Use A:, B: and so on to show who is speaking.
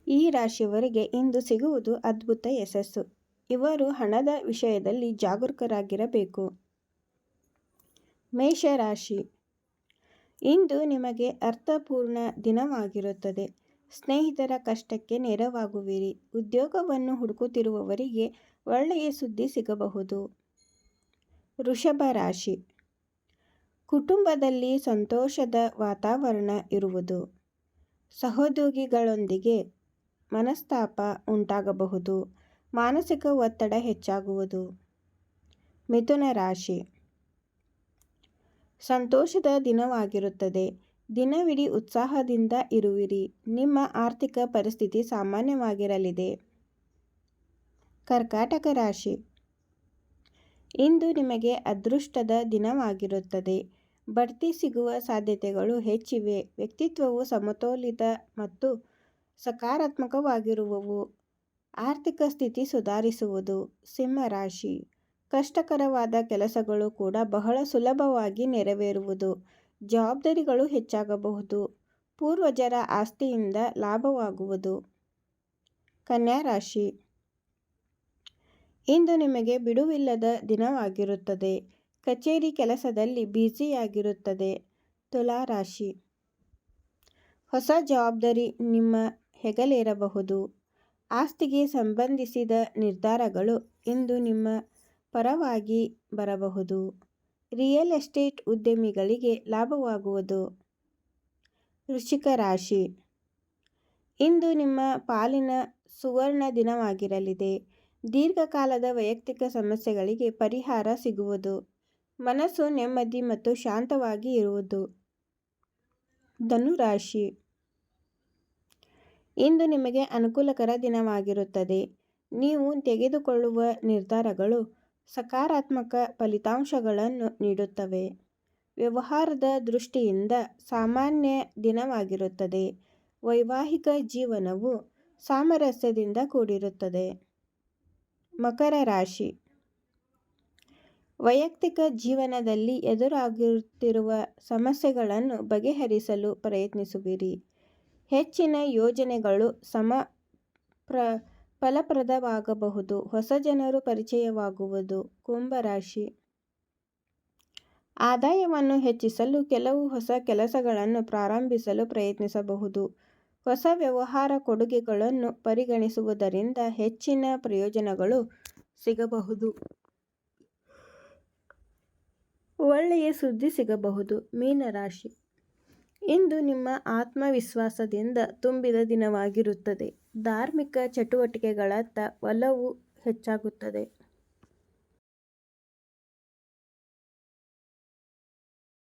A: ಈ ರಾಶಿಯವರಿಗೆ ಇಂದು ಸಿಗುವುದು ಅದ್ಭುತ ಯಶಸ್ಸು. ಇವರು ಹಣದ ವಿಷಯದಲ್ಲಿ ಜಾಗರೂಕರಾಗಿರಬೇಕು. ಮೇಷರಾಶಿ, ಇಂದು ನಿಮಗೆ ಅರ್ಥಪೂರ್ಣ ದಿನವಾಗಿರುತ್ತದೆ. ಸ್ನೇಹಿತರ ಕಷ್ಟಕ್ಕೆ ನೆರವಾಗುವಿರಿ. ಉದ್ಯೋಗವನ್ನು ಹುಡುಕುತ್ತಿರುವವರಿಗೆ ಒಳ್ಳೆಯ ಸುದ್ದಿ ಸಿಗಬಹುದು. ವೃಷಭ ರಾಶಿ, ಕುಟುಂಬದಲ್ಲಿ ಸಂತೋಷದ ವಾತಾವರಣ ಇರುವುದು. ಸಹೋದ್ಯೋಗಿಗಳೊಂದಿಗೆ ಮನಸ್ತಾಪ ಉಂಟಾಗಬಹುದು. ಮಾನಸಿಕ ಒತ್ತಡ ಹೆಚ್ಚಾಗುವುದು. ಮಿಥುನ ರಾಶಿ, ಸಂತೋಷದ ದಿನವಾಗಿರುತ್ತದೆ. ದಿನವಿಡೀ ಉತ್ಸಾಹದಿಂದ ಇರುವಿರಿ. ನಿಮ್ಮ ಆರ್ಥಿಕ ಪರಿಸ್ಥಿತಿ ಸಾಮಾನ್ಯವಾಗಿರಲಿದೆ. ಕರ್ಕಾಟಕ ರಾಶಿ, ಇಂದು ನಿಮಗೆ ಅದೃಷ್ಟದ ದಿನವಾಗಿರುತ್ತದೆ. ಬಡ್ತಿ ಸಿಗುವ ಸಾಧ್ಯತೆಗಳು ಹೆಚ್ಚಿವೆ. ವ್ಯಕ್ತಿತ್ವವು ಸಮತೋಲಿತ ಮತ್ತು ಸಕಾರಾತ್ಮಕವಾಗಿರುವವು. ಆರ್ಥಿಕ ಸ್ಥಿತಿ ಸುಧಾರಿಸುವುದು. ಸಿಂಹರಾಶಿ, ಕಷ್ಟಕರವಾದ ಕೆಲಸಗಳು ಕೂಡ ಬಹಳ ಸುಲಭವಾಗಿ ನೆರವೇರುವುದು. ಜವಾಬ್ದಾರಿಗಳು ಹೆಚ್ಚಾಗಬಹುದು. ಪೂರ್ವಜರ ಆಸ್ತಿಯಿಂದ ಲಾಭವಾಗುವುದು. ಕನ್ಯಾ ರಾಶಿ, ಇಂದು ನಿಮಗೆ ಬಿಡುವಿಲ್ಲದ ದಿನವಾಗಿರುತ್ತದೆ. ಕಚೇರಿ ಕೆಲಸದಲ್ಲಿ ಬ್ಯುಸಿಯಾಗಿರುತ್ತದೆ. ತುಲಾ ರಾಶಿ, ಹೊಸ ಜವಾಬ್ದಾರಿ ನಿಮ್ಮ ಹೆಗಲೇರಬಹುದು. ಆಸ್ತಿಗೆ ಸಂಬಂಧಿಸಿದ ನಿರ್ಧಾರಗಳು ಇಂದು ನಿಮ್ಮ ಪರವಾಗಿ ಬರಬಹುದು. ರಿಯಲ್ ಎಸ್ಟೇಟ್ ಉದ್ಯಮಿಗಳಿಗೆ ಲಾಭವಾಗುವುದು. ವೃಶ್ಚಿಕ ರಾಶಿ, ಇಂದು ನಿಮ್ಮ ಪಾಲಿನ ಸುವರ್ಣ ದಿನವಾಗಿರಲಿದೆ. ದೀರ್ಘಕಾಲದ ವೈಯಕ್ತಿಕ ಸಮಸ್ಯೆಗಳಿಗೆ ಪರಿಹಾರ ಸಿಗುವುದು. ಮನಸ್ಸು ನೆಮ್ಮದಿ ಮತ್ತು ಶಾಂತವಾಗಿ ಇರುವುದು. ಧನುರಾಶಿ, ಇಂದು ನಿಮಗೆ ಅನುಕೂಲಕರ ದಿನವಾಗಿರುತ್ತದೆ. ನೀವು ತೆಗೆದುಕೊಳ್ಳುವ ನಿರ್ಧಾರಗಳು ಸಕಾರಾತ್ಮಕ ಫಲಿತಾಂಶಗಳನ್ನು ನೀಡುತ್ತವೆ. ವ್ಯವಹಾರದ ದೃಷ್ಟಿಯಿಂದ ಸಾಮಾನ್ಯ ದಿನವಾಗಿರುತ್ತದೆ. ವೈವಾಹಿಕ ಜೀವನವು ಸಾಮರಸ್ಯದಿಂದ ಕೂಡಿರುತ್ತದೆ. ಮಕರ ರಾಶಿ, ವೈಯಕ್ತಿಕ ಜೀವನದಲ್ಲಿ ಎದುರಾಗುತ್ತಿರುವ ಸಮಸ್ಯೆಗಳನ್ನು ಬಗೆಹರಿಸಲು ಪ್ರಯತ್ನಿಸುವಿರಿ. ಹೆಚ್ಚಿನ ಯೋಜನೆಗಳು ಫಲಪ್ರದವಾಗಬಹುದು. ಹೊಸ ಜನರು ಪರಿಚಯವಾಗುವುದು. ಕುಂಭರಾಶಿ, ಆದಾಯವನ್ನು ಹೆಚ್ಚಿಸಲು ಕೆಲವು ಹೊಸ ಕೆಲಸಗಳನ್ನು ಪ್ರಾರಂಭಿಸಲು ಪ್ರಯತ್ನಿಸಬಹುದು. ಹೊಸ ವ್ಯವಹಾರ ಕೊಡುಗೆಗಳನ್ನು ಪರಿಗಣಿಸುವುದರಿಂದ ಹೆಚ್ಚಿನ ಪ್ರಯೋಜನಗಳು ಸಿಗಬಹುದು. ಒಳ್ಳೆಯ ಸುದ್ದಿ ಸಿಗಬಹುದು. ಮೀನರಾಶಿ, ಇಂದು ನಿಮ್ಮ ಆತ್ಮವಿಶ್ವಾಸದಿಂದ ತುಂಬಿದ ದಿನವಾಗಿರುತ್ತದೆ. ಧಾರ್ಮಿಕ ಚಟುವಟಿಕೆಗಳತ್ತ ಒಲವು ಹೆಚ್ಚಾಗುತ್ತದೆ.